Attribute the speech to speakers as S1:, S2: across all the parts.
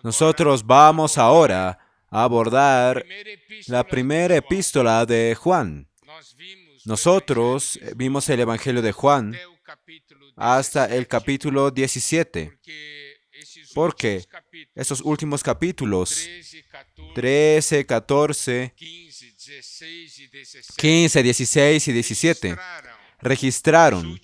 S1: Nosotros vamos ahora a abordar la primera epístola de Juan. Nosotros vimos el Evangelio de Juan hasta el capítulo 17, porque esos últimos capítulos, 13, 14, 15, 16 y 17, registraron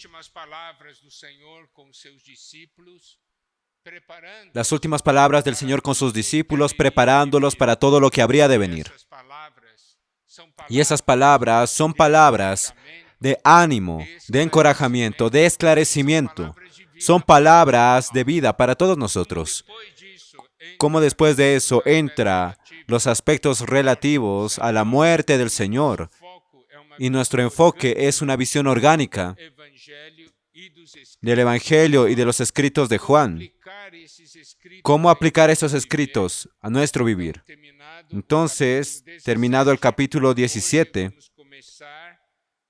S1: las últimas palabras del Señor con sus discípulos, preparándolos para todo lo que habría de venir. Y esas palabras son palabras de ánimo, de encorajamiento, de esclarecimiento. Son palabras de vida para todos nosotros. Como después de eso entra los aspectos relativos a la muerte del Señor, y nuestro enfoque es una visión orgánica del Evangelio y de los escritos de Juan. ¿Cómo aplicar esos escritos a nuestro vivir? Entonces, terminado el capítulo 17,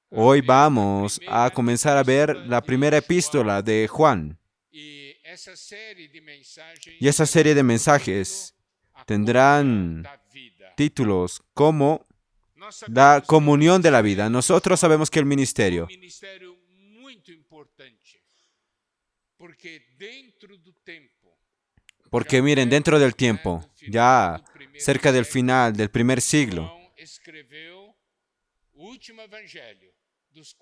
S1: hoy vamos a comenzar a ver la primera epístola de Juan. Y esa serie de mensajes tendrán títulos como la comunión de la vida. Nosotros sabemos que el ministerio, porque miren, dentro del tiempo, ya cerca del final del primer siglo,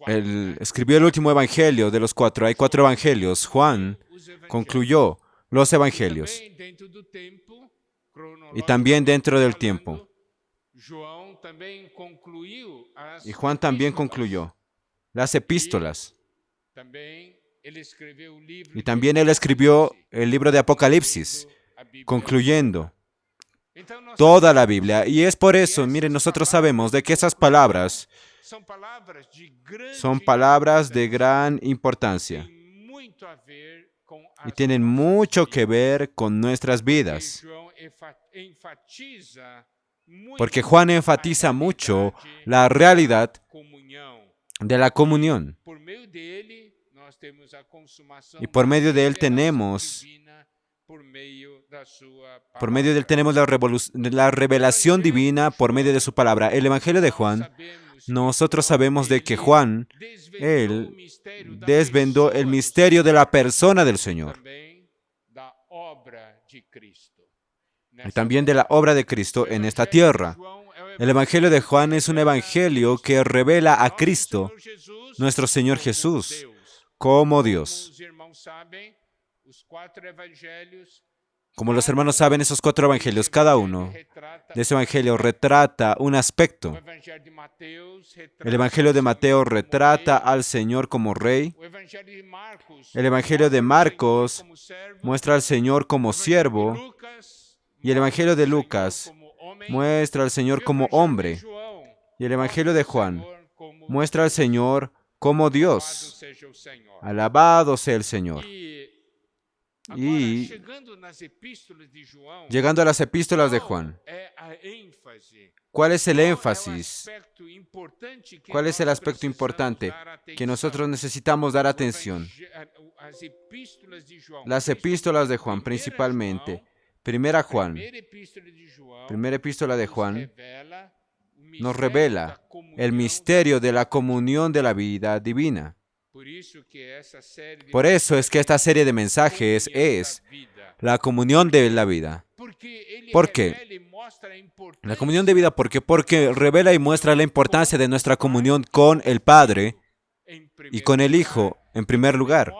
S1: él escribió el último evangelio de los cuatro. Hay 4 evangelios. Juan concluyó los evangelios. Y también dentro del tiempo. Y Juan también concluyó las epístolas. Y también él escribió el libro de Apocalipsis, concluyendo toda la Biblia. Y es por eso, miren, nosotros sabemos de que esas palabras son palabras de gran importancia y tienen mucho que ver con nuestras vidas. Porque Juan enfatiza mucho la realidad de la comunión. Y por medio de él tenemos la revelación divina por medio de su palabra. El Evangelio de Juan, nosotros sabemos de que Juan, él desvendó el misterio de la persona del Señor. Y también de la obra de Cristo en esta tierra. El Evangelio de Juan es un evangelio que revela a Cristo, nuestro Señor Jesús, como Dios. Como los hermanos saben, esos 4 evangelios, cada uno de ese evangelio retrata un aspecto. El Evangelio de Mateo retrata al Señor como Rey. El Evangelio de Marcos muestra al Señor como siervo. Y el Evangelio de Lucas muestra al Señor como hombre. Y el Evangelio de Juan muestra al Señor como Dios. Alabado sea el Señor. Y llegando a las epístolas de Juan, ¿cuál es el énfasis? ¿Cuál es el aspecto importante que nosotros necesitamos dar atención? Las epístolas de Juan, principalmente. Primera epístola de Juan nos revela el misterio de la comunión de la vida divina. Por eso es que esta serie de mensajes es la comunión de la vida. ¿Por qué? La comunión de vida, ¿por qué? Porque revela y muestra la importancia de nuestra comunión con el Padre y con el Hijo, en primer lugar.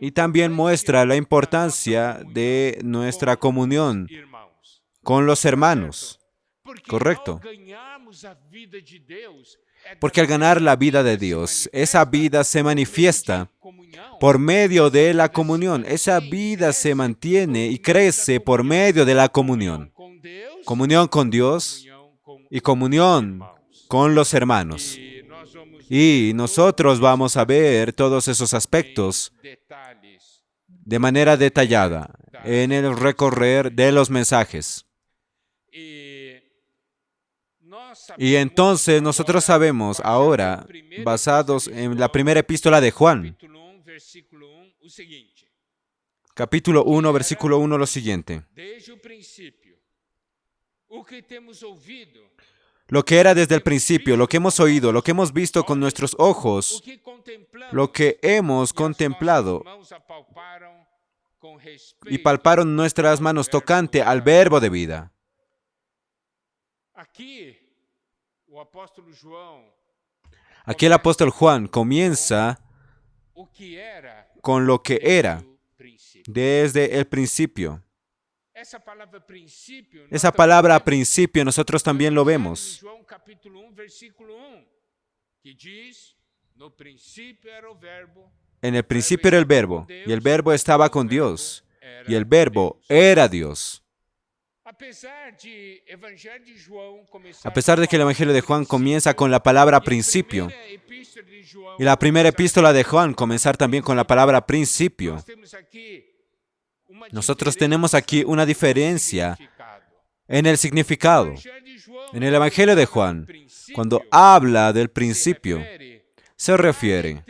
S1: Y también muestra la importancia de nuestra comunión con los hermanos. Correcto. Porque al ganar la vida de Dios, esa vida se manifiesta por medio de la comunión. Esa vida se mantiene y crece por medio de la comunión. Comunión con Dios y comunión con los hermanos. Y nosotros vamos a ver todos esos aspectos de manera detallada en el recorrer de los mensajes. Y entonces nosotros sabemos ahora, basados en la primera epístola de Juan, capítulo 1, versículo 1, lo siguiente. Lo que era desde el principio, lo que hemos oído, lo que hemos visto con nuestros ojos, lo que hemos contemplado y palparon nuestras manos tocante al verbo de vida. Aquí el apóstol Juan comienza con lo que era desde el principio. Esa palabra principio nosotros también lo vemos. En el principio era el verbo, y el verbo estaba con Dios, y el verbo era Dios. A pesar de que el Evangelio de Juan comienza con la palabra principio, y la primera epístola de Juan comenzar también con la palabra principio, nosotros tenemos aquí una diferencia en el significado. En el Evangelio de Juan, cuando habla del principio, se refiere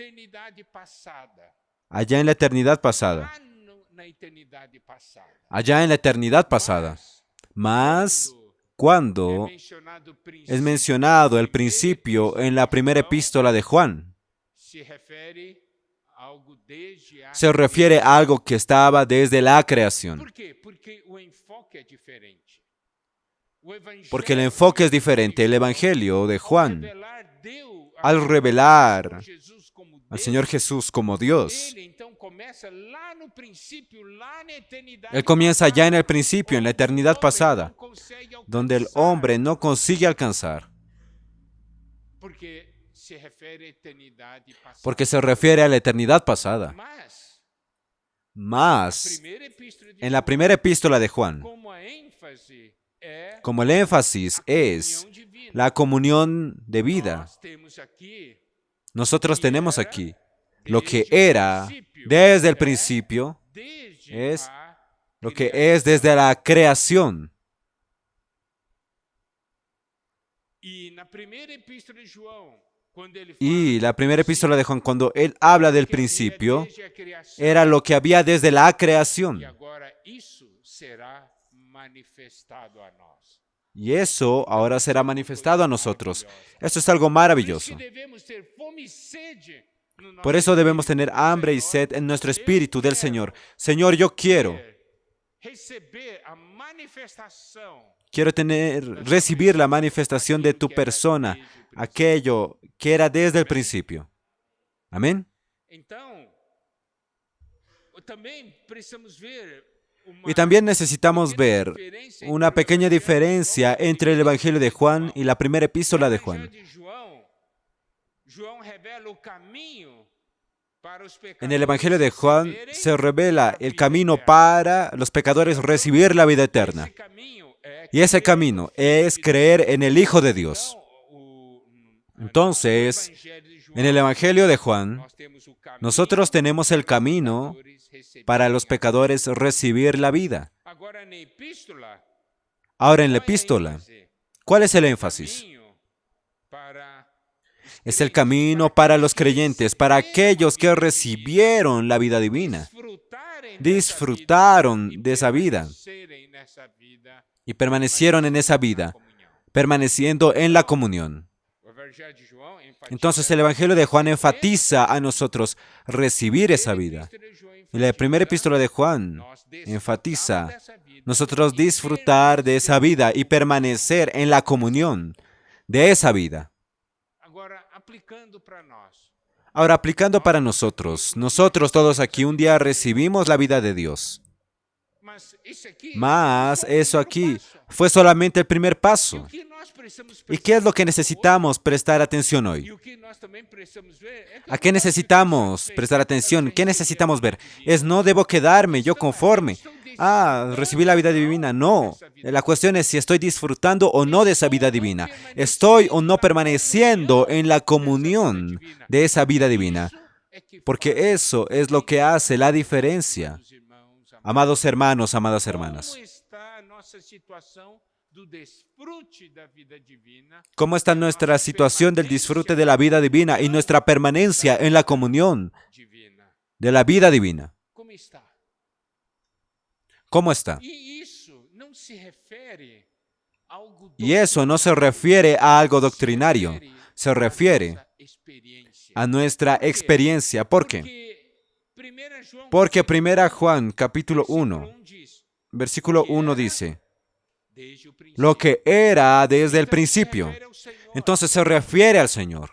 S1: allá en la eternidad pasada. Allá en la eternidad pasada. Mas, cuando es mencionado el principio en la primera epístola de Juan, se refiere a algo que estaba desde la creación. Porque el enfoque es diferente. El Evangelio de Juan, al revelar al Señor Jesús como Dios, Él comienza ya en el principio, en la eternidad pasada, donde el hombre no consigue alcanzar. Porque se refiere a la eternidad pasada. Mas, en la primera epístola de Juan, como el énfasis es la comunión de vida, nosotros tenemos aquí lo que era desde el principio, es lo que es desde la creación. Y la primera epístola de Juan, cuando él habla del principio, era lo que había desde la creación. Y eso ahora será manifestado a nosotros. Eso es algo maravilloso. Por eso debemos tener hambre y sed en nuestro espíritu del Señor. Señor, yo quiero recibir la manifestación de tu persona, aquello que era desde el principio. Amén. Y también necesitamos ver una pequeña diferencia entre el Evangelio de Juan y la primera epístola de Juan. En el Evangelio de Juan se revela el camino para los pecadores recibir la vida eterna. Y ese camino es creer en el Hijo de Dios. Entonces, en el Evangelio de Juan, nosotros tenemos el camino para los pecadores recibir la vida. Ahora en la epístola, ¿cuál es el énfasis? Es el camino para los creyentes, para aquellos que recibieron la vida divina, disfrutaron de esa vida y permanecieron en esa vida, permaneciendo en la comunión. Entonces el Evangelio de Juan enfatiza a nosotros recibir esa vida. Y la primera epístola de Juan enfatiza nosotros disfrutar de esa vida y permanecer en la comunión de esa vida. Ahora, aplicando para nosotros todos aquí un día recibimos la vida de Dios. Mas eso aquí fue solamente el primer paso. ¿Y qué es lo que necesitamos prestar atención hoy? ¿A qué necesitamos prestar atención? ¿Qué necesitamos ver? No debo quedarme yo conforme. Recibí la vida divina. No. La cuestión es si estoy disfrutando o no de esa vida divina. ¿Estoy o no permaneciendo en la comunión de esa vida divina? Porque eso es lo que hace la diferencia. Amados hermanos, amadas hermanas. ¿Cómo está nuestra situación del disfrute de la vida divina y nuestra permanencia en la comunión de la vida divina? ¿Cómo está? Y eso no se refiere a algo doctrinario, se refiere a nuestra experiencia. ¿Por qué? Porque 1 Juan capítulo 1, versículo 1 dice, lo que era desde el principio. Entonces se refiere al Señor.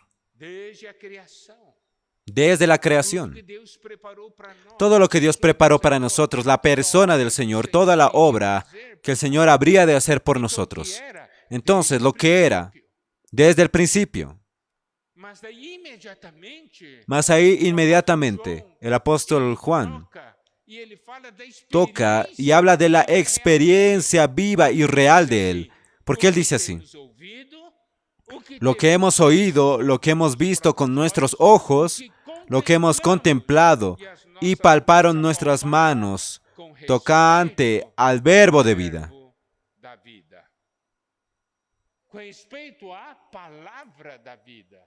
S1: Desde la creación. Todo lo que Dios preparó para nosotros, la persona del Señor, toda la obra que el Señor habría de hacer por nosotros. Entonces, lo que era desde el principio. Mas ahí inmediatamente el apóstol Juan toca y habla de la experiencia viva y real de Él. Porque Él dice así, lo que hemos oído, lo que hemos visto con nuestros ojos, lo que hemos contemplado y palparon nuestras manos tocante al verbo de vida.
S2: Com respeito à palavra da vida,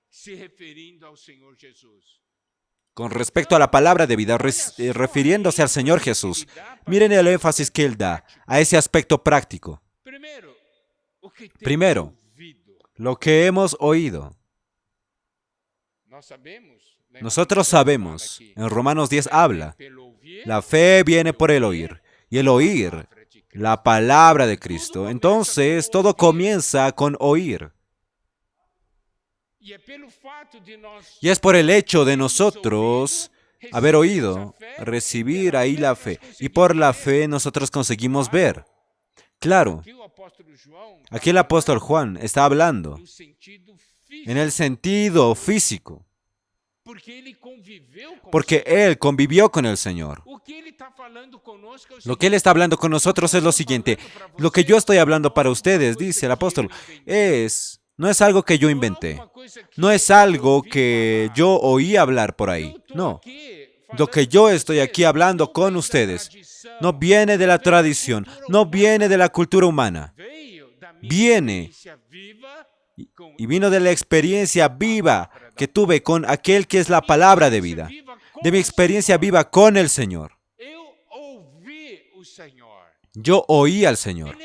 S2: se referindo ao Senhor Jesus.
S1: Con respecto a la palabra de vida, refiriéndose al Señor Jesús. Miren el énfasis que Él da a ese aspecto práctico. Primero, lo que hemos oído. Nosotros sabemos, en Romanos 10 habla, la fe viene por el oír, y el oír la palabra de Cristo. Entonces, todo comienza con oír. Y es por el hecho de nosotros haber oído, recibir ahí la fe. Y por la fe nosotros conseguimos ver. Claro, aquí el apóstol Juan está hablando en el sentido físico. Porque Él convivió con el Señor. Lo que Él está hablando con nosotros es lo siguiente. Lo que yo estoy hablando para ustedes, dice el apóstol, no es algo que yo inventé. No es algo que yo oí hablar por ahí. No. Lo que yo estoy aquí hablando con ustedes no viene de la tradición, no viene de la cultura humana. Viene y vino de la experiencia viva que tuve con aquel que es la palabra de vida, de mi experiencia viva con el Señor. Yo oí al Señor.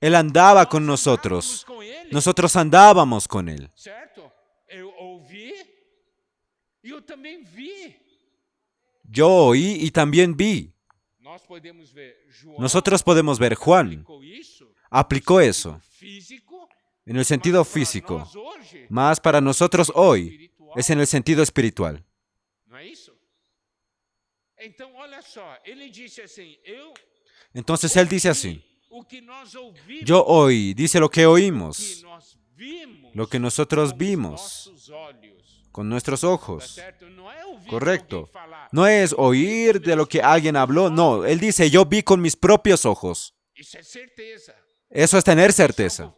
S1: Él andaba con nosotros. Nosotros andábamos con Él. Yo oí y también vi. Nosotros podemos ver, Juan aplicó eso en el sentido físico, mas para nosotros hoy es en el sentido espiritual. Entonces Él dice así, yo oí, dice lo que oímos, lo que nosotros vimos con nuestros ojos. Correcto. No es oír de lo que alguien habló, no, Él dice, yo vi con mis propios ojos. Eso es tener certeza.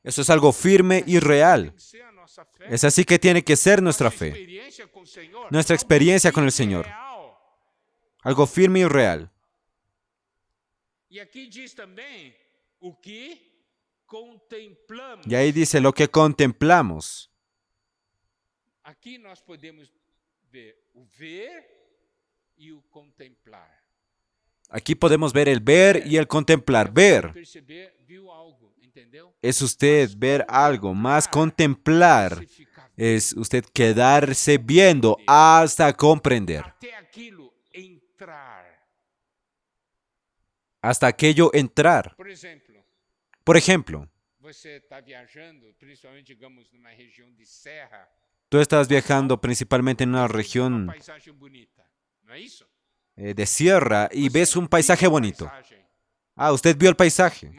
S1: Eso es algo firme y real. Es así que tiene que ser nuestra fe. Nuestra experiencia con el Señor. Algo firme y real. Y ahí dice lo que contemplamos.
S2: Aquí nós podemos ver o ver e o contemplar.
S1: Aquí podemos ver el ver y el contemplar. Ver es usted ver algo, más contemplar es usted quedarse viendo hasta comprender. Hasta aquello entrar. Por ejemplo, tú estás viajando principalmente en una región de sierra y ves un paisaje bonito. Ah, usted vio el paisaje.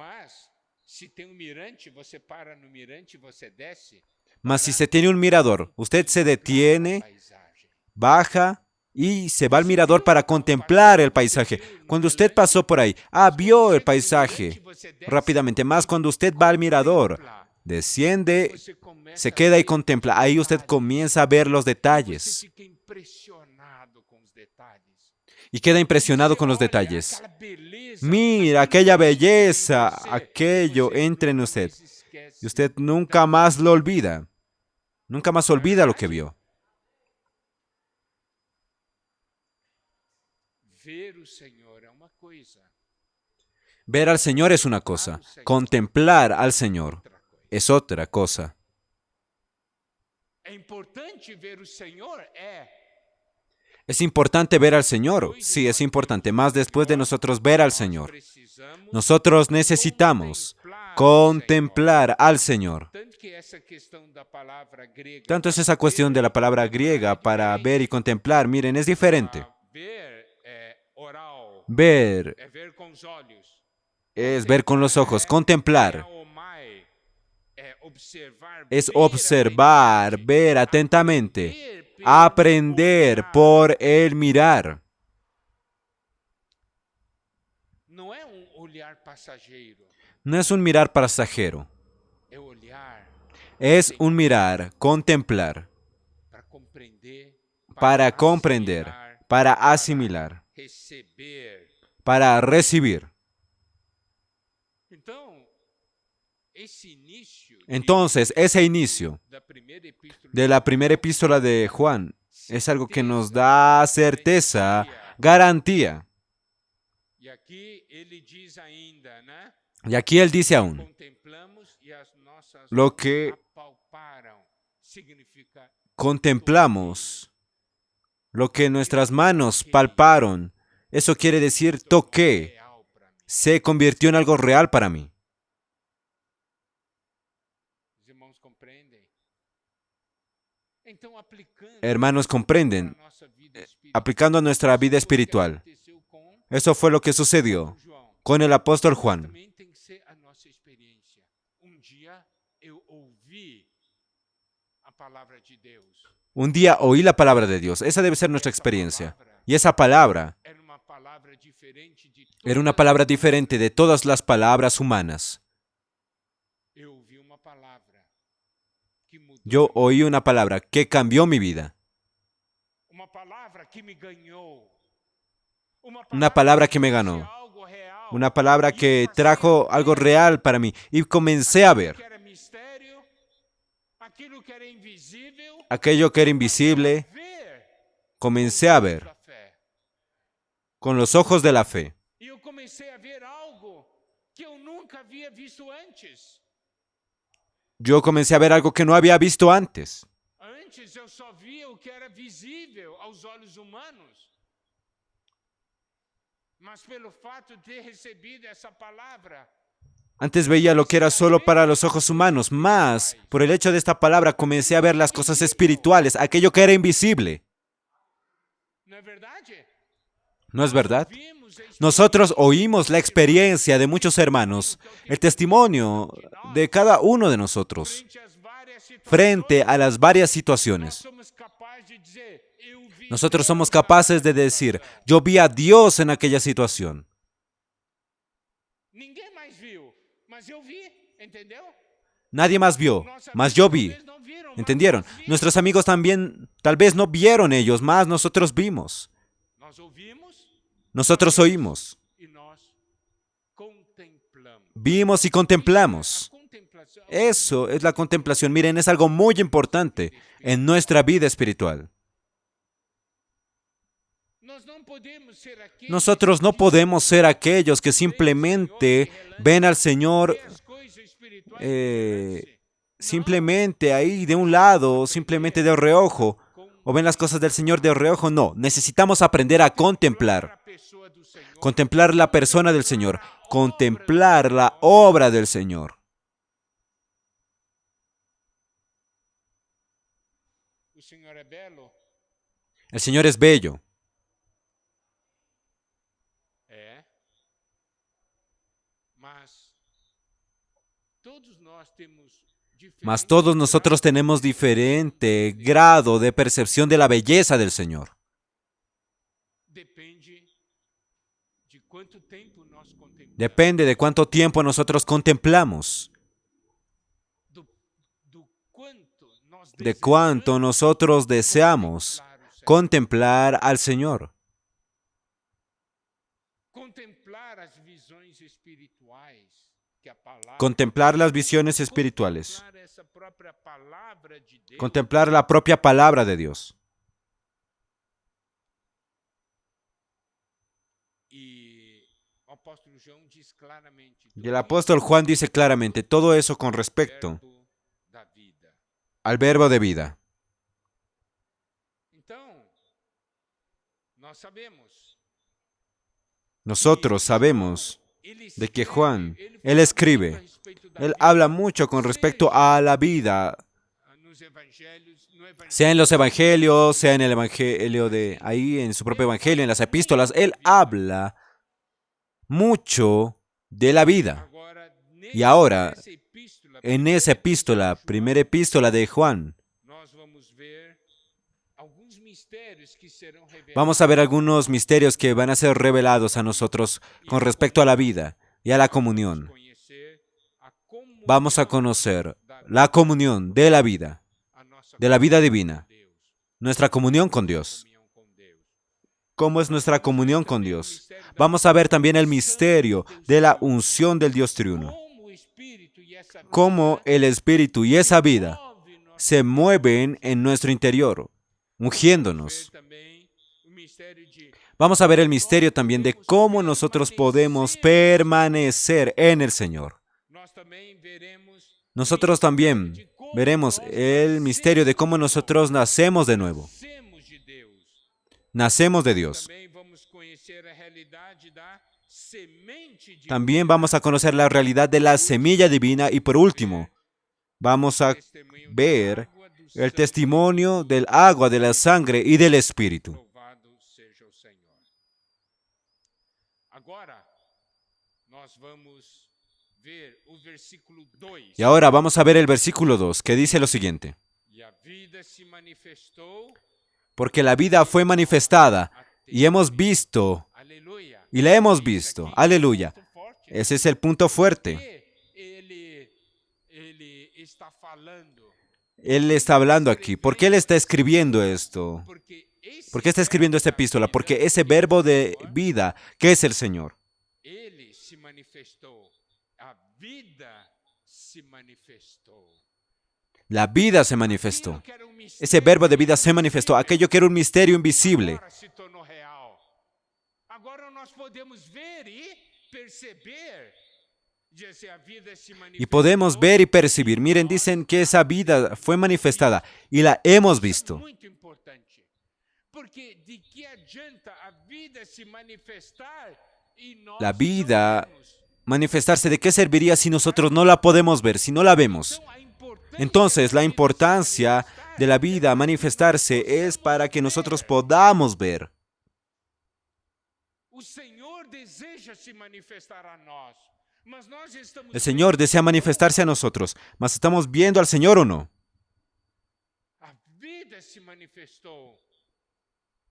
S1: Mas si se tiene un mirador, usted se detiene, baja y se va al mirador para contemplar el paisaje. Cuando usted pasó por ahí, vio el paisaje rápidamente. Más cuando usted va al mirador, desciende, se queda y contempla. Ahí usted comienza a ver los detalles. Y queda impresionado con los detalles. Mira, aquella belleza, aquello entra en usted. Y usted nunca más lo olvida. Nunca más olvida lo que vio.
S2: ver o Senhor é uma coisa,
S1: Ver al Señor es una cosa, contemplar al Señor
S2: outra coisa.
S1: es otra cosa.
S2: É importante ver o Senhor?
S1: ¿Es importante ver al Señor? Sí, es importante. Más después de nosotros ver al Señor, nosotros necesitamos contemplar al Señor.
S2: Tanto que essa questão da palavra grega
S1: Tanto es esa cuestión de la palabra griega para ver y contemplar. Miren, es diferente.
S2: ver é oral,
S1: Ver
S2: é ver com os olhos.
S1: es ver con los ojos. Contemplar
S2: Theomai é observar,
S1: es
S2: ver
S1: observar,
S2: atentamente,
S1: ver atentamente,
S2: aprender pelo
S1: aprender
S2: olhar.
S1: por el mirar.
S2: Não é olhar passageiro,
S1: No es un mirar pasajero,
S2: é olhar
S1: es un mirar, contemplar,
S2: para compreender,
S1: para comprender, para asimilar,
S2: receber.
S1: para recibir.
S2: Então, esse início
S1: Entonces, ese inicio
S2: da primeira epístola
S1: de la primera epístola de Juan es algo que nos da certeza, garantía.
S2: E aqui ele diz ainda, né?
S1: Y aquí él dice aún,
S2: Contemplamos e as nossas
S1: lo que
S2: apalparam. Significa
S1: contemplamos, lo que nuestras manos palparon, eso quiere decir toqué,
S2: real para mí.
S1: se convirtió en algo real para mí.
S2: Os irmãos compreendem? Então, aplicando
S1: Hermanos, comprenden,
S2: para a nossa vida espiritual,
S1: aplicando a nuestra vida
S2: isso foi o que
S1: espiritual.
S2: aconteceu com
S1: Eso fue lo que sucedió
S2: João.
S1: con el apóstol Juan.
S2: Também tem que ser a nossa experiência. Dia eu ouvi a palavra de Deus.
S1: Un día oí la palabra de Dios. Esa debe ser nuestra experiencia. Y esa palabra
S2: Era uma palavra diferente de
S1: era una
S2: todas
S1: palabra
S2: as
S1: diferente de todas las palabras humanas.
S2: Eu ouvi uma palavra que mudou.
S1: Yo oí una palabra que cambió mi vida.
S2: Uma palavra que me ganhou.
S1: Una palabra que me ganó.
S2: trouxe algo real.
S1: Una palabra
S2: E eu
S1: que
S2: passei
S1: trajo
S2: a
S1: algo
S2: ver
S1: real para mí. Y comencé a
S2: aquilo
S1: ver
S2: que era mistério, aquilo que era invisível,
S1: aquello que era invisible.
S2: ver
S1: Comencé a ver
S2: da fé.
S1: con los ojos de la fe.
S2: E eu comecei a ver algo que eu nunca havia visto antes.
S1: Yo comencé a ver algo que no había visto antes.
S2: Antes eu só via o que era visível aos olhos humanos. Mas pelo fato de ter recebido essa palavra,
S1: Antes veía lo que era solo para los ojos humanos, más por el hecho de esta palabra comencé a ver las cosas espirituales, aquello que era invisible.
S2: não é verdade?
S1: ¿No es verdad?
S2: Vimos a
S1: Nosotros oímos la experiencia de muchos hermanos, el testimonio de cada uno de nosotros
S2: frente às várias situações.
S1: frente a las varias
S2: Nós
S1: situaciones.
S2: somos capazes de dizer, eu vi
S1: Nosotros
S2: Deus
S1: somos
S2: naquela
S1: capaces de decir,
S2: situação.
S1: yo vi a Dios en aquella situación.
S2: Ninguém mais viu, mas eu vi, entendeu?
S1: Nadie más vio,
S2: Nossos
S1: mas
S2: amigos
S1: yo vi.
S2: talvez não viram, mas
S1: ¿Entendieron?
S2: nós vimos.
S1: Nuestros amigos también tal vez no vieron ellos, más nosotros vimos.
S2: Nós ouvimos
S1: Nosotros oímos,
S2: e nós contemplamos.
S1: vimos y contemplamos.
S2: A contemplação
S1: Eso es la contemplación. Miren, es algo muy importante en nuestra vida espiritual.
S2: nós não podemos ser aqueles
S1: Nosotros no podemos ser aquellos que simplemente ven al Señor
S2: que as coisas espirituais
S1: eh,
S2: de relance.
S1: simplemente ahí de un lado, simplemente de reojo, o ven las cosas del Señor de reojo. No, necesitamos aprender a contemplar.
S2: A pessoa do Senhor,
S1: Contemplar la persona del Señor, contemplar la obra del Señor.
S2: o Senhor é belo?
S1: El Señor es bello,
S2: É. Mas todos nós temos
S1: mas todos nosotros tenemos diferente grado de percepción de la belleza del Señor.
S2: Depende de quanto tempo nós contemplamos.
S1: Depende de cuánto tiempo nosotros contemplamos,
S2: Do quanto nós
S1: de cuánto nosotros deseamos contemplar al Señor,
S2: contemplar as visões espirituais que a palavra
S1: contemplar las visiones espirituales,
S2: contemplar essa própria palavra de Deus.
S1: contemplar la propia palabra de Dios. Y el apóstol Juan dice claramente todo eso con respecto al verbo de vida. Nosotros sabemos de que Juan, él escribe, él habla mucho con respecto a la vida, sea en los evangelios, sea en el evangelio de ahí, en su propio evangelio, en las epístolas, él habla mucho de la vida. Y ahora, en esa epístola, primera epístola de Juan, vamos a ver algunos misterios que van a ser revelados a nosotros con respecto a la vida y a la comunión. Vamos a conocer la comunión de la vida divina, nuestra comunión con Dios. ¿Cómo es nuestra comunión con Dios? Vamos a ver también el misterio de la unción del Dios triuno. Cómo el Espíritu y esa vida se mueven en nuestro interior, ungiéndonos. Vamos a ver el misterio también de cómo nosotros podemos permanecer en el Señor. Nosotros también veremos el misterio de cómo nosotros nacemos de nuevo. Nacemos de Dios. También vamos a conocer la realidad de la semilla divina y por último, vamos a ver el testimonio del agua, de la sangre y del Espíritu. Y ahora vamos a ver el versículo 2, que dice lo siguiente. Porque la vida fue manifestada y hemos visto, y la hemos visto. Aleluya. Ese es el punto fuerte. Él está hablando aquí. ¿Por qué él está escribiendo esto? ¿Por qué está escribiendo esta epístola? Porque ese verbo de vida, que es el Señor, la vida se manifestó. Ese verbo de vida se manifestó. Aquello que era un misterio invisible. Y podemos ver y percibir. Miren, dicen que esa vida fue manifestada y la hemos visto. La vida manifestarse, ¿de qué serviría si nosotros no la podemos ver, si no la vemos? Entonces, la importancia de la vida manifestarse es para que nosotros podamos ver. El Señor desea manifestarse a nosotros, mas ¿estamos viendo al Señor o no?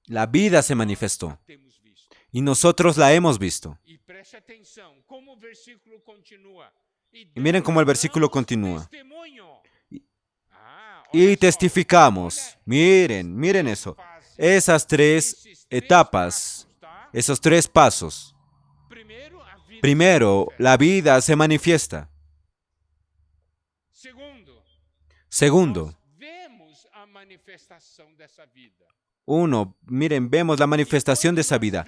S1: La vida se manifestó y nosotros la hemos visto. Y miren cómo el versículo continúa. Y testificamos. Miren eso. Esas tres etapas, esos tres pasos. Primero, la vida se manifiesta. Segundo, vemos la manifestación de esa vida.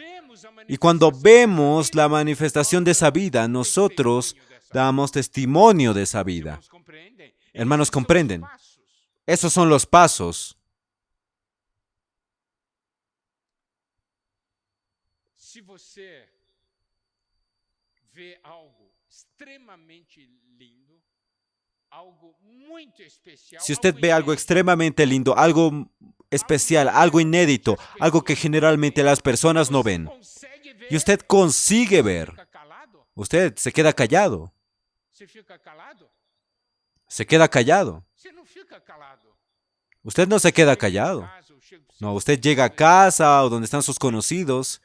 S1: Y cuando vemos la manifestación de esa vida, nosotros damos testimonio de esa vida. Hermanos, ¿comprenden? Esos son los pasos. Si usted ve algo extremadamente lindo, si usted ve algo extremadamente lindo, algo especial, algo inédito, algo que generalmente las personas no ven, y usted consigue ver, usted se queda callado. Se queda callado. Usted no se queda callado. No, usted llega a casa o donde están sus conocidos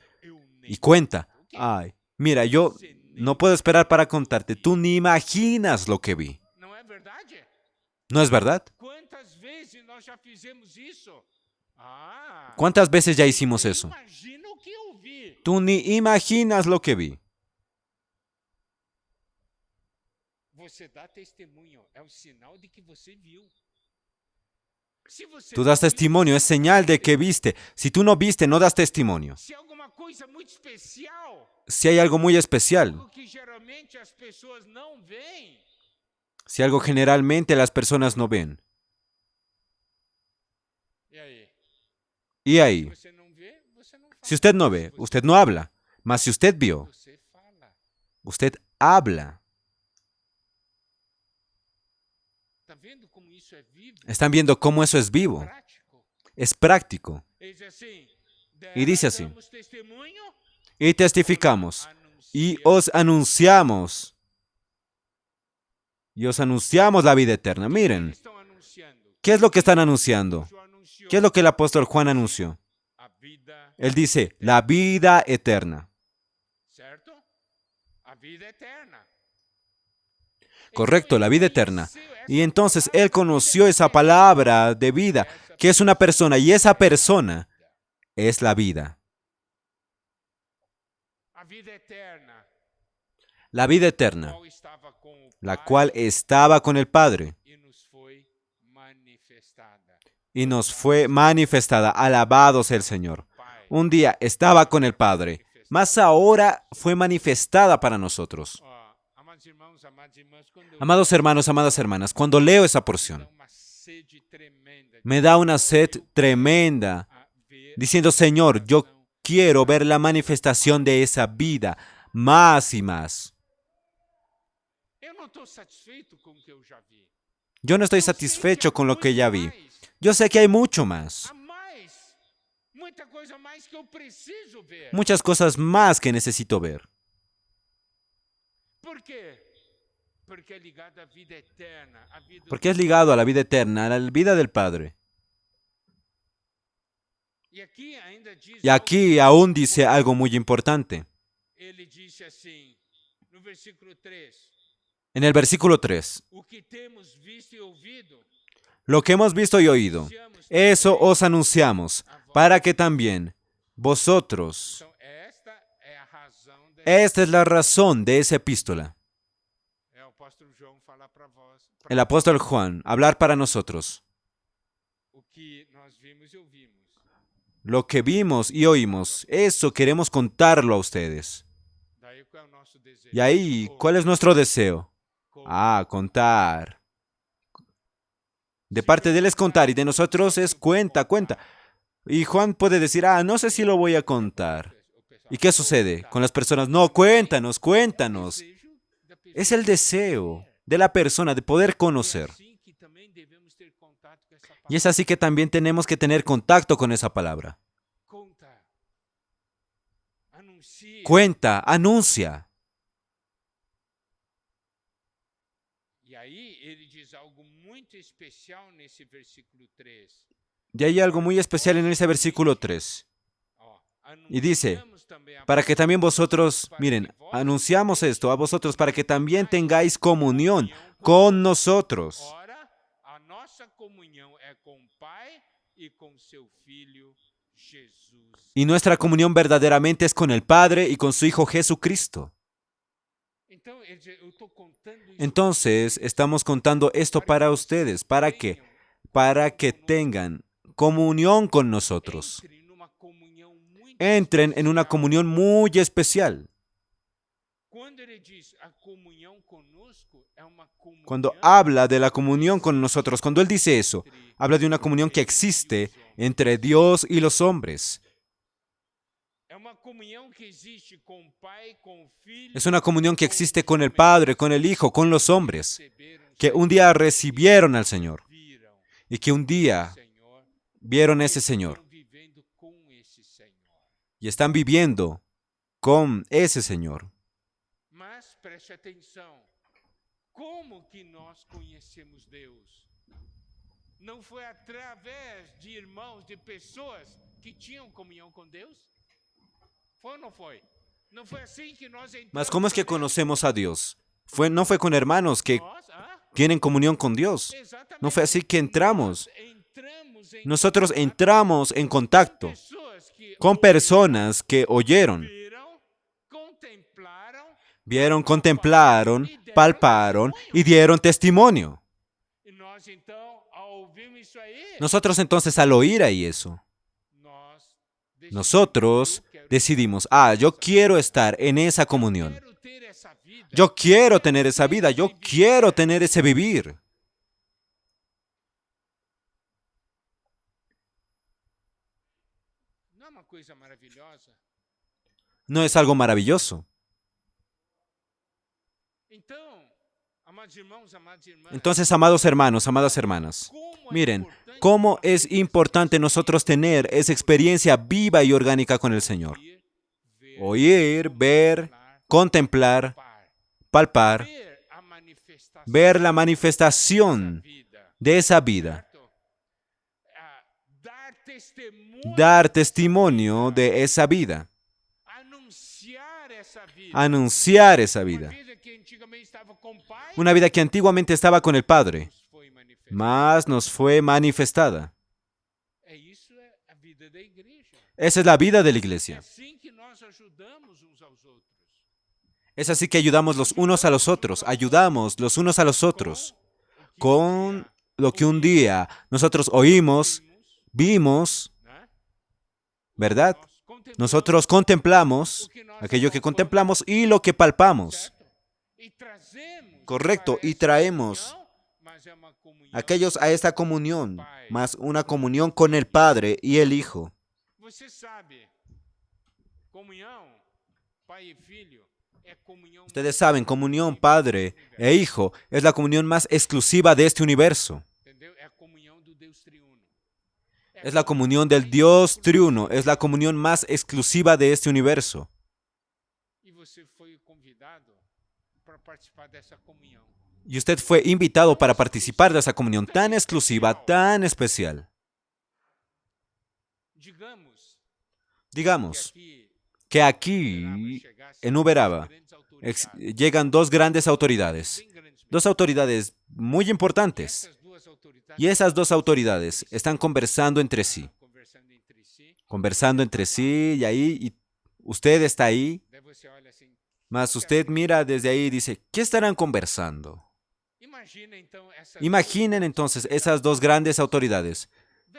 S1: y cuenta. Ay, mira, yo no puedo esperar para contarte. Tú ni imaginas lo que vi. ¿No es verdad? ¿Cuántas veces ya hicimos eso? Tú ni imaginas lo que vi. Tú das testimonio, es señal de que viste. Si tú no viste, no das testimonio.
S2: coisa muito especial,
S1: si hay algo muy especial,
S2: algo que geralmente as pessoas não veem,
S1: si algo generalmente las personas no ven.
S2: e aí?
S1: Y ahí,
S2: Você não vê, você não fala.
S1: si usted no ve, usted no habla. Mas si usted vio,
S2: Você fala.
S1: usted habla.
S2: Tá vendo como isso é vivo?
S1: ¿Están viendo cómo eso es vivo?
S2: Prático.
S1: Es práctico.
S2: Ele diz assim,
S1: Y dice así,
S2: damos testemunho
S1: y testificamos, y
S2: anunciamos
S1: os anunciamos. Y os anunciamos la vida eterna. Miren,
S2: estão anunciando.
S1: ¿qué es lo que están anunciando?
S2: João anunciou
S1: ¿Qué es lo que el apóstol Juan anunció?
S2: a vida,
S1: Él dice, la vida eterna.
S2: certo? A vida eterna.
S1: Correcto, la vida eterna. Y entonces él conoció esa palabra de vida, que es una persona, y esa persona es la vida.
S2: A vida eterna,
S1: La vida eterna,
S2: qual estava com o
S1: la
S2: Pai
S1: cual estaba con el Padre
S2: e nos foi manifestada.
S1: y nos fue manifestada. Alabado sea el Señor.
S2: Pai,
S1: Un día estaba con el Padre, mas ahora fue manifestada para nosotros.
S2: ó, amados irmãos, amadas irmãs, quando eu
S1: Amados hermanos, amadas hermanas, cuando leo esa porción,
S2: dá uma sede tremenda
S1: me da una sed tremenda,
S2: a ver
S1: diciendo, Señor, yo quiero ver la manifestación de esa vida más y más.
S2: eu não estou satisfeito com o que eu já vi.
S1: Yo no estoy
S2: Eu sei que
S1: satisfecho
S2: há
S1: con lo que
S2: muito
S1: ya vi.
S2: mais,
S1: Yo sé que hay mucho más,
S2: há mais, muita coisa mais que eu preciso ver.
S1: muchas cosas más que necesito ver.
S2: Por quê? Porque é ligado à vida eterna, à vida
S1: Porque es ligado a la vida eterna, a la vida del Padre.
S2: E aqui ainda diz
S1: Y aquí aún dice algo muy importante.
S2: ele disse assim, no versículo 3,
S1: En el versículo 3,
S2: o que temos visto e ouvido,
S1: lo que hemos visto y oído, eso os anunciamos, para que también vosotros...
S2: então esta é a razão de
S1: Esta es la razón de esa epístola.
S2: o apóstolo João falar para vós,
S1: El apóstol Juan, hablar para nosotros.
S2: o que nós vimos e ouvimos.
S1: Lo que vimos y oímos, eso queremos contarlo a ustedes.
S2: Daí qual é o nosso desejo?
S1: Y ahí, ¿cuál es nuestro deseo? Ah, contar. De parte de él es contar y de nosotros es cuenta, cuenta. Y Juan puede decir, no sé si lo voy a contar. ¿Y qué sucede con las personas? No, cuéntanos, cuéntanos.
S2: Desejo da pessoa.
S1: Es el deseo de la persona de poder conocer.
S2: Assim que também devemos ter contato com essa
S1: Y es así que también tenemos que tener contacto con esa palabra.
S2: conta. Anuncia.
S1: Cuenta, anuncia.
S2: E aí ele diz algo muito especial nesse versículo 3.
S1: Y hay algo muy especial en ese versículo 3.
S2: Ó,
S1: Y dice,
S2: anunciamos também a
S1: para que también vosotros, miren, anunciamos esto a vosotros para que también tengáis comunión con nosotros.
S2: Ora, a nossa comunhão é com o Pai e com seu Filho Jesus.
S1: Y nuestra comunión verdaderamente es con el Padre y con su Hijo Jesucristo.
S2: Então, ele diz, eu estou contando isso
S1: Entonces, estamos contando esto para ustedes. ¿Para qué? Para que tengan comunión con nosotros.
S2: entre numa comunhão muito
S1: Entren en una
S2: especial.
S1: comunión muy especial.
S2: Quando ele diz a comunhão conosco, é uma comunhão
S1: Cuando habla de la comunión con nosotros, cuando Él dice eso, habla de una comunión que existe entre Dios y los hombres.
S2: é uma comunhão que existe com o Pai, com o Filho,
S1: Es una comunión que existe con el Padre, con el Hijo, con los hombres,
S2: receberam,
S1: que un día recibieron al Señor
S2: viram
S1: y que un día
S2: Senhor,
S1: vieron a ese Señor
S2: estão vivendo com esse Senhor.
S1: y están viviendo con ese Señor.
S2: Mas preste atenção, como que nós conhecemos Deus? Não foi através de irmãos, de pessoas que tinham comunhão com Deus? Foi ou não foi? Não foi assim que nós entramos.
S1: Mas ¿cómo es que
S2: a Deus?
S1: conocemos a Dios? ¿No fue con hermanos que
S2: Nós,
S1: tienen comunión con Dios?
S2: exatamente.
S1: ¿No fue así que entramos?
S2: Nós entramos em
S1: Nosotros
S2: contato
S1: entramos en contacto
S2: pessoas que
S1: con personas que oyeron,
S2: viram, contemplaram,
S1: vieron, contemplaron, palparon y dieron testimonio.
S2: e nós então, ao ouvirmos isso aí,
S1: Nosotros entonces al oír ahí eso,
S2: nós
S1: nosotros decidimos, yo quiero estar en esa comunión. Yo quiero tener esa vida, yo quiero tener ese vivir. ¿No es algo maravilloso? Entonces, amados hermanos, amadas hermanas, miren, cómo es importante nosotros tener esa experiencia viva y orgánica con el Señor. Oír, ver, contemplar, palpar, ver la manifestación de esa vida, dar testimonio de esa vida, anunciar esa vida. Una vida que antiguamente estaba con el Padre, mas nos fue manifestada. Esa es la vida de la iglesia. Es así que ayudamos los unos a los otros, ayudamos los unos a los otros con lo que un día nosotros oímos, vimos, ¿verdad? Nosotros contemplamos aquello que contemplamos y lo que palpamos. Correcto, y traemos aquellos a esta comunión, más una comunión con el Padre y el Hijo. Ustedes saben, comunión Padre e Hijo es la comunión más exclusiva de este universo. Es la comunión del Dios triuno, es la comunión más exclusiva de este universo. Y usted fue invitado para participar de esa comunión tan exclusiva, tan especial. Digamos que aquí, en Uberaba, llegan dos grandes autoridades muy importantes. Y esas dos autoridades están conversando entre sí. Y ahí usted está ahí, mas usted mira desde ahí y dice, ¿qué estarán conversando? Imaginen entonces esas dos grandes autoridades,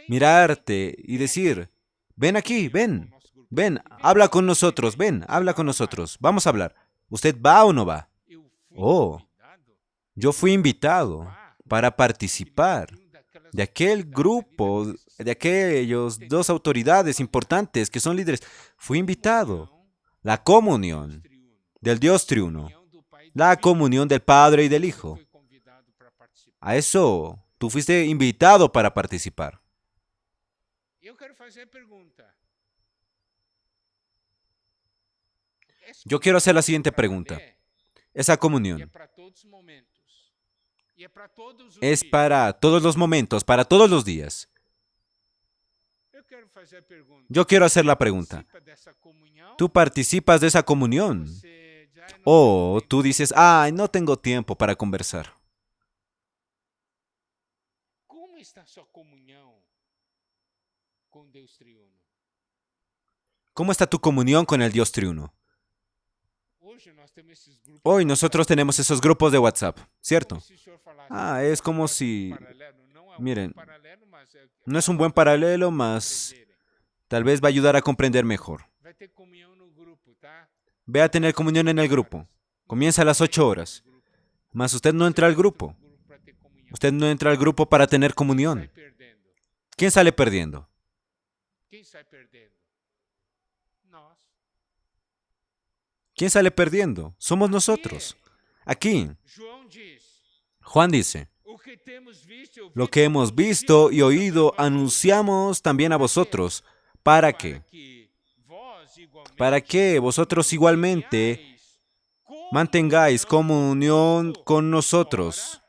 S1: mirarte y decir, ven aquí, ven, habla con nosotros, vamos a hablar. ¿Usted va o no va? Oh, yo fui invitado para participar de aquel grupo, de aquellos dos autoridades importantes que son líderes. Fui invitado. La comunión del Dios triuno, la comunión del Padre y del Hijo. A eso tú fuiste invitado para participar. Yo quiero hacer la siguiente pregunta. Esa comunión es para todos los momentos, para todos los días. Yo quiero hacer la pregunta. ¿Tú participas de esa comunión? O tú dices, no tengo tiempo para conversar. ¿Cómo está tu comunión con el Dios triuno? Hoy nosotros tenemos esos grupos de WhatsApp, ¿cierto? Es como si, miren, no es un buen paralelo, mas tal vez va a ayudar a comprender mejor. Ve a tener comunión en el grupo. Comienza a las 8 horas. Mas usted no entra al grupo. Usted no entra al grupo para tener comunión. ¿Quién sale perdiendo? ¿Quién sale perdiendo? Somos nosotros. Aquí, Juan dice, lo que hemos visto y oído anunciamos también a vosotros. ¿Para qué? Para que vosotros igualmente mantengáis comunión con nosotros.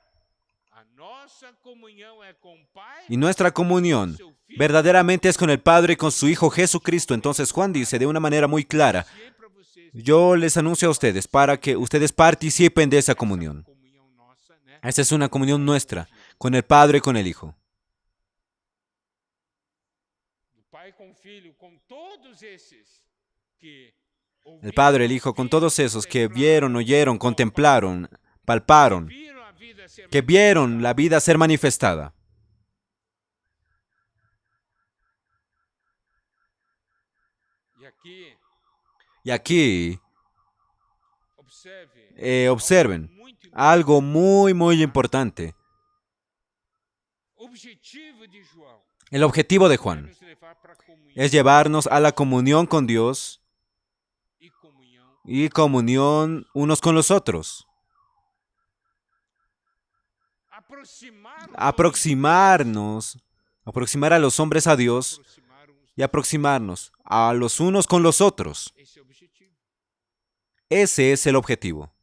S1: Y nuestra comunión verdaderamente es con el Padre y con su Hijo Jesucristo. Entonces Juan dice de una manera muy clara, yo les anuncio a ustedes para que ustedes participen de esa comunión. Esa es una comunión nuestra, con el Padre y con el Hijo. El Padre, el Hijo, con todos esos que vieron, oyeron, contemplaron, palparon, que vieron la vida ser manifestada. Y aquí, observen algo muy importante. El objetivo de Juan es llevarnos a la comunión con Dios y comunión unos con los otros. Aproximar a los hombres a Dios y aproximarnos a los unos con los otros. Ese es el objetivo.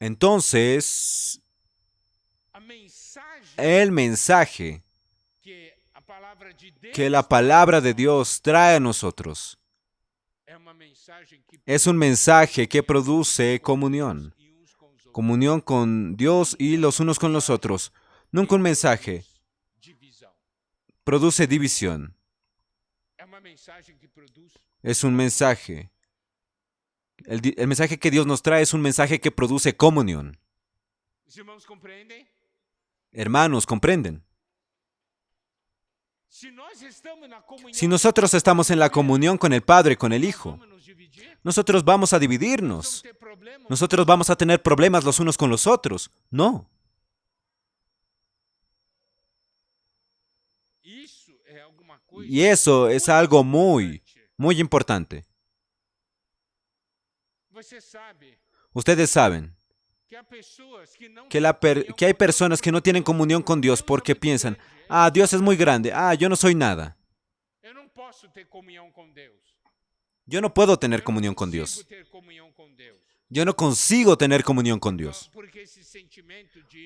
S1: Entonces, el mensaje que la palabra de Dios trae a nosotros es un mensaje que produce comunión. Comunión con Dios y los unos con los otros. Nunca un mensaje produce división. Es un mensaje. El mensaje que Dios nos trae es un mensaje que produce comunión. Hermanos, ¿comprenden? Si nosotros estamos en la comunión con el Padre y con el Hijo, nosotros vamos a dividirnos. Nosotros vamos a tener problemas los unos con los otros. No. Y eso es algo muy importante. Ustedes saben que hay personas que no tienen comunión con Dios porque piensan, Dios es muy grande, yo no soy nada. Yo no puedo tener comunión con Dios. Yo no consigo tener comunión con Dios.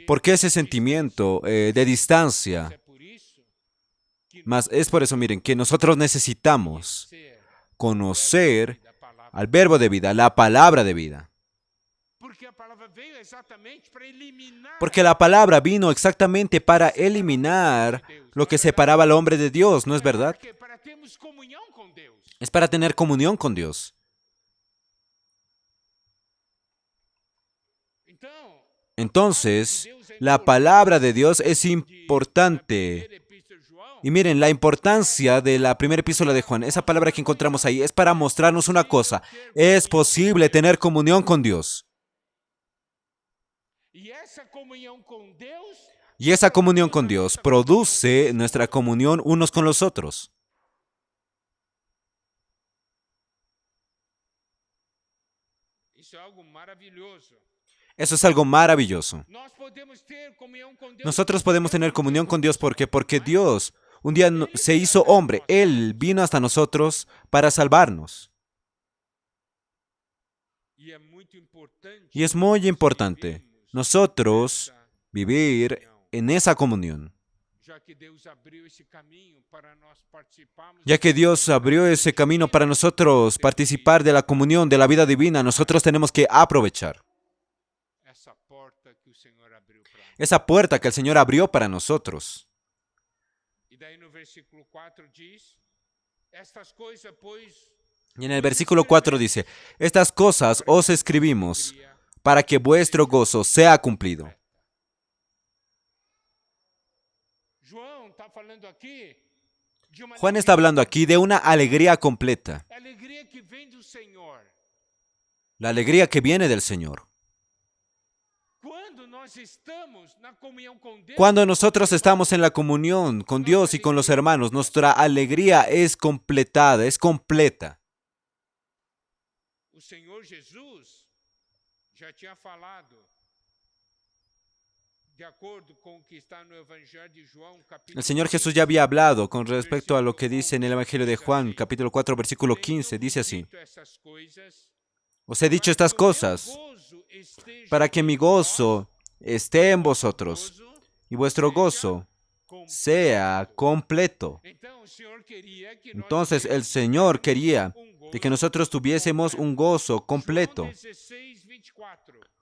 S1: Porque ese sentimiento de distancia, mas es por eso, miren, que nosotros necesitamos conocer al verbo de vida, la palabra de vida. Porque la palabra vino exactamente para eliminar lo que separaba al hombre de Dios, ¿no es verdad? Es para tener comunión con Dios. Entonces, la palabra de Dios es importante. Y miren, la importancia de la primera epístola de Juan, esa palabra que encontramos ahí, es para mostrarnos una cosa. Es posible tener comunión con Dios. Y esa comunión con Dios produce nuestra comunión unos con los otros. Eso es algo maravilloso. Nosotros podemos tener comunión con Dios porque Dios un día se hizo hombre. Él vino hasta nosotros para salvarnos. Y es muy importante nosotros vivir en esa comunión. Ya que Dios abrió ese camino para nosotros participar de la comunión, de la vida divina, nosotros tenemos que aprovechar esa puerta que el Señor abrió para nosotros. Y en el versículo 4 dice, estas cosas os escribimos para que vuestro gozo sea cumplido. Juan está hablando aquí de una alegría completa. La alegría que viene del Señor. Cuando nosotros estamos en la comunión con Dios y con los hermanos, nuestra alegría es completada, es completa. El Señor Jesús ya había hablado con respecto a lo que dice en el Evangelio de Juan, capítulo 4, versículo 15. Dice así: os he dicho estas cosas para que mi gozo esté en vosotros y vuestro gozo sea completo. Entonces el Señor quería de que nosotros tuviésemos un gozo completo.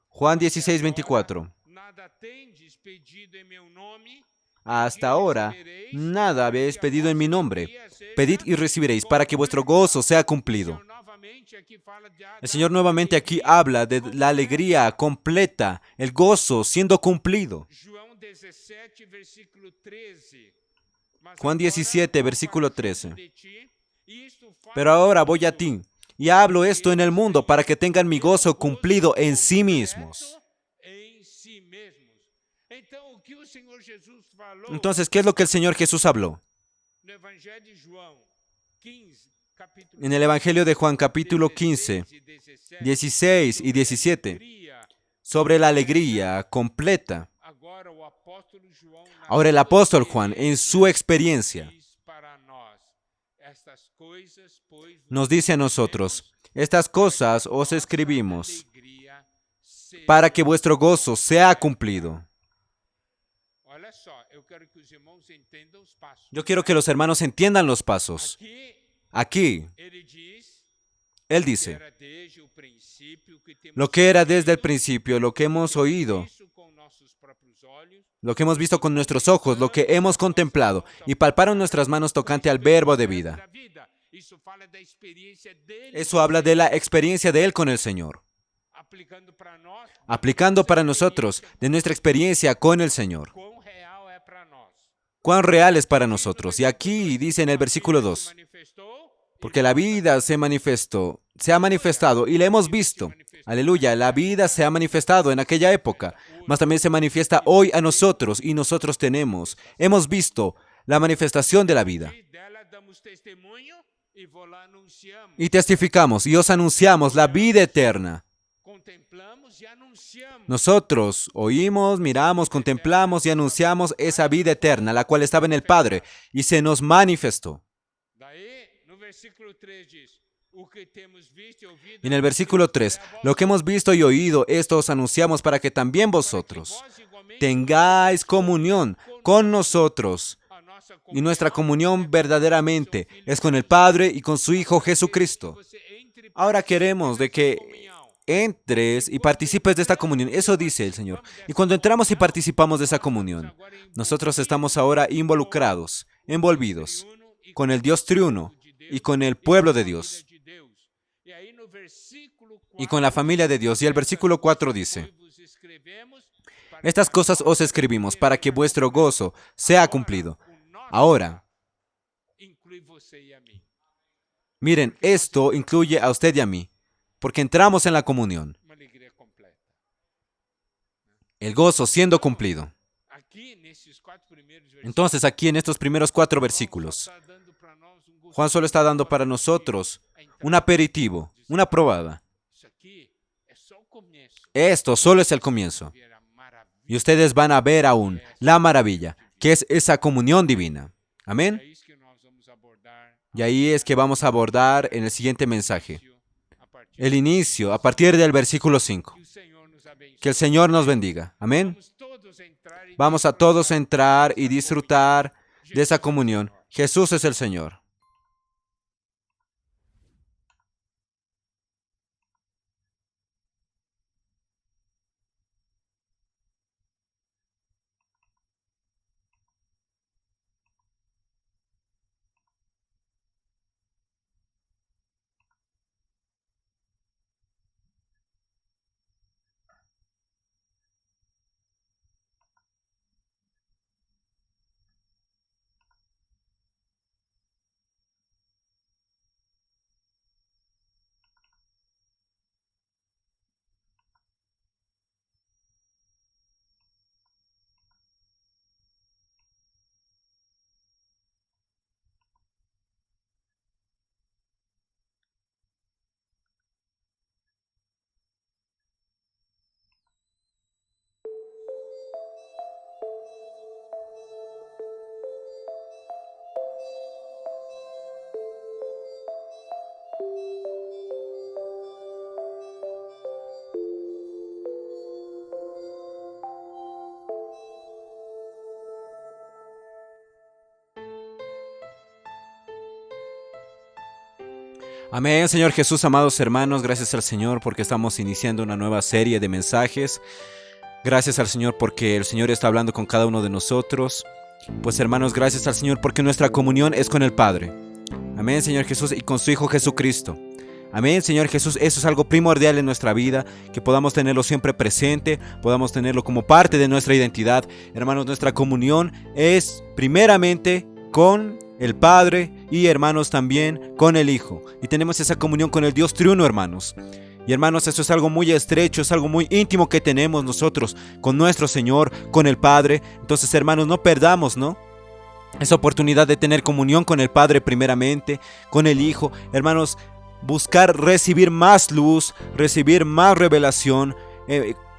S1: Juan 16, 24. Hasta ahora, nada habéis pedido en mi nombre. Pedid y recibiréis para que vuestro gozo sea cumplido. El Señor nuevamente aquí habla de la alegría completa, el gozo siendo cumplido. Juan 17, versículo 13. Pero ahora voy a ti y hablo esto en el mundo para que tengan mi gozo cumplido en sí mismos. Entonces, ¿qué es lo que el Señor Jesús habló? En el Evangelio de Juan capítulo 15, 16 y 17, sobre la alegría completa. Ahora el apóstol Juan, en su experiencia, nos dice a nosotros: estas cosas os escribimos para que vuestro gozo sea cumplido. Yo quiero que los hermanos entiendan los pasos. Aquí, él dice, lo que era desde el principio, lo que hemos oído, lo que hemos visto con nuestros ojos, lo que hemos contemplado y palparon nuestras manos tocante al verbo de vida. Eso habla de la experiencia de él con el Señor. Aplicando para nosotros de nuestra experiencia con el Señor. Cuán real es para nosotros. Y aquí dice en el versículo 2, porque la vida se ha manifestado y la hemos visto. Aleluya, la vida se ha manifestado en aquella época, mas también se manifiesta hoy a nosotros y nosotros hemos visto la manifestación de la vida. Y testificamos y os anunciamos la vida eterna. Nosotros oímos, miramos, contemplamos y anunciamos esa vida eterna, la cual estaba en el Padre y se nos manifestó. Y en el versículo 3, lo que hemos visto y oído, esto os anunciamos para que también vosotros tengáis comunión con nosotros. Y nuestra comunión verdaderamente es con el Padre y con su Hijo Jesucristo. Ahora queremos de que entres y participes de esta comunión. Eso dice el Señor. Y cuando entramos y participamos de esa comunión, nosotros estamos ahora involucrados, envolvidos con el Dios triuno y con el pueblo de Dios y con la familia de Dios. Y el versículo 4 dice, estas cosas os escribimos para que vuestro gozo sea cumplido. Ahora, miren, esto incluye a usted y a mí, porque entramos en la comunión. El gozo siendo cumplido. Entonces, aquí en estos primeros 4 versículos, Juan solo está dando para nosotros un aperitivo, una probada. Esto solo es el comienzo. Y ustedes van a ver aún la maravilla, que es esa comunión divina. Amén. Y ahí es que vamos a abordar en el siguiente mensaje. El inicio, a partir del versículo 5. Que el Señor nos bendiga. Amén. Vamos a todos entrar y disfrutar de esa comunión. Jesús es el Señor. Amén, Señor Jesús, amados hermanos, gracias al Señor porque estamos iniciando una nueva serie de mensajes. Gracias al Señor porque el Señor está hablando con cada uno de nosotros. Pues hermanos, gracias al Señor porque nuestra comunión es con el Padre. Amén, Señor Jesús, y con su Hijo Jesucristo. Amén, Señor Jesús, eso es algo primordial en nuestra vida, que podamos tenerlo siempre presente, podamos tenerlo como parte de nuestra identidad. Hermanos, nuestra comunión es primeramente con el Padre y hermanos también con el Hijo. Y tenemos esa comunión con el Dios triuno, hermanos. Y hermanos, eso es algo muy estrecho, es algo muy íntimo que tenemos nosotros con nuestro Señor, con el Padre. Entonces, hermanos, no perdamos, esa oportunidad de tener comunión con el Padre primeramente, con el Hijo. Hermanos, buscar recibir más luz, recibir más revelación,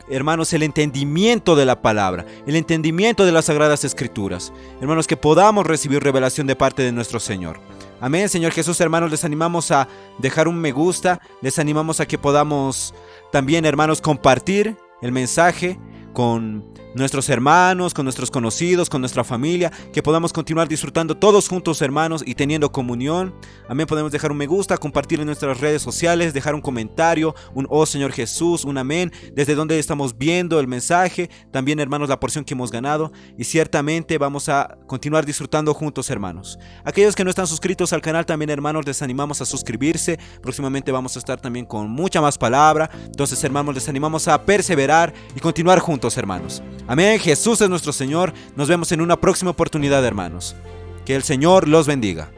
S1: hermanos, el entendimiento de la palabra, el entendimiento de las Sagradas Escrituras. Hermanos, que podamos recibir revelación de parte de nuestro Señor. Amén, Señor Jesús. Hermanos, les animamos a dejar un me gusta, les animamos a que podamos también, hermanos, compartir el mensaje con nuestros hermanos, con nuestros conocidos, con nuestra familia, que podamos continuar disfrutando todos juntos, hermanos, y teniendo comunión. Amén. Podemos dejar un me gusta, compartir en nuestras redes sociales, dejar un comentario, un oh Señor Jesús, un amén, desde donde estamos viendo el mensaje, también, hermanos, la porción que hemos ganado, y ciertamente vamos a continuar disfrutando juntos, hermanos. Aquellos que no están suscritos al canal también, hermanos, les animamos a suscribirse. Próximamente vamos a estar también con mucha más palabra. Entonces, hermanos, les animamos a perseverar y continuar juntos, hermanos. Amén. Jesús es nuestro Señor. Nos vemos en una próxima oportunidad, hermanos. Que el Señor los bendiga.